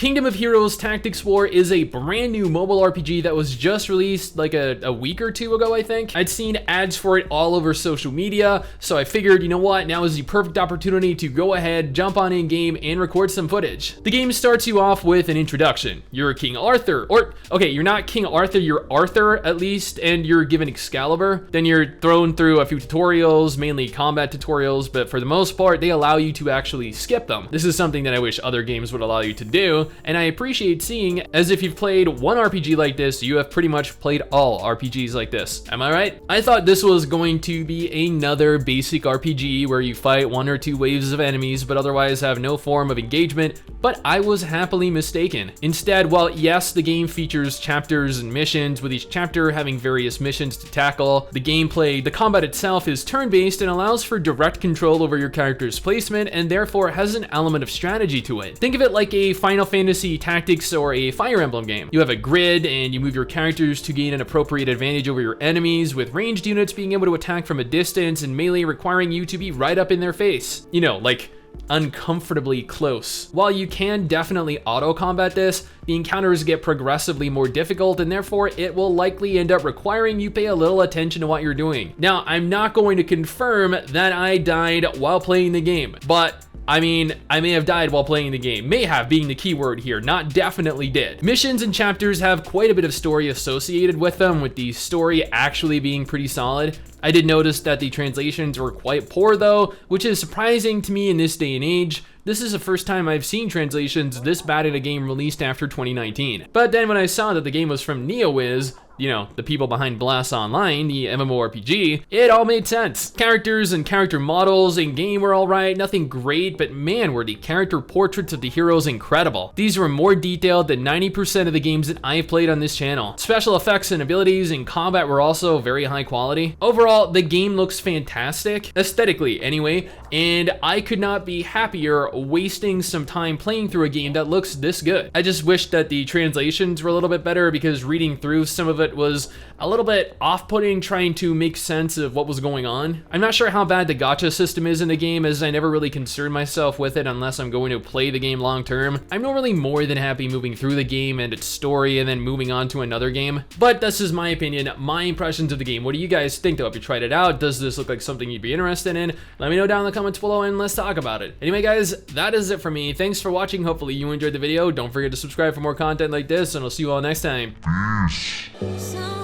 Kingdom of Heroes Tactics War is a brand new mobile RPG that was just released like a week or two ago, I think. I'd seen ads for it all over social media, so I figured, you know what, now is the perfect opportunity to go ahead, jump on in game, and record some footage. The game starts you off with an introduction. You're King Arthur, or okay, you're not King Arthur, you're Arthur at least, and you're given Excalibur. Then you're thrown through a few tutorials, mainly combat tutorials, but for the most part, they allow you to actually skip them. This is something that I wish other games would allow you to do, and I appreciate seeing, as if you've played one RPG like this, you have pretty much played all RPGs like this. Am I right? I thought this was going to be another basic RPG where you fight one or two waves of enemies, but otherwise have no form of engagement, but I was happily mistaken. Instead, while yes, the game features chapters and missions, with each chapter having various missions to tackle, the gameplay, the combat itself is turn-based and allows for direct control over your character's placement, and therefore has an element of strategy to it. Think of it like a Final Fantasy Tactics or a Fire Emblem game. You have a grid and you move your characters to gain an appropriate advantage over your enemies, with ranged units being able to attack from a distance and melee requiring you to be right up in their face. You know, like uncomfortably close. While you can definitely auto-combat this, the encounters get progressively more difficult, and therefore it will likely end up requiring you pay a little attention to what you're doing. Now, I'm not going to confirm that I died while playing the game, but I mean, I may have died while playing the game. May have being the key word here, not definitely did. Missions and chapters have quite a bit of story associated with them, with the story actually being pretty solid. I did notice that the translations were quite poor though, which is surprising to me in this day and age. This is the first time I've seen translations this bad in a game released after 2019. But then when I saw that the game was from NeoWiz, you know, the people behind Blast Online, the MMORPG, it all made sense. Characters and character models in game were alright, nothing great, but man, were the character portraits of the heroes incredible. These were more detailed than 90% of the games that I've played on this channel. Special effects and abilities in combat were also very high quality. Overall, the game looks fantastic, aesthetically anyway, and I could not be happier wasting some time playing through a game that looks this good. I just wish that the translations were a little bit better, because reading through some of it was a little bit off-putting, trying to make sense of what was going on. I'm not sure how bad the gacha system is in the game, as I never really concern myself with it unless I'm going to play the game long term. I'm normally more than happy moving through the game and its story and then moving on to another game. But this is my opinion, my impressions of the game. What do you guys think though? If you tried it out, does this look like something you'd be interested in? Let me know down in the comments below and let's talk about it. Anyway guys, that is it for me. Thanks for watching. Hopefully you enjoyed the video. Don't forget to subscribe for more content like this, and I'll see you all next time. Peace.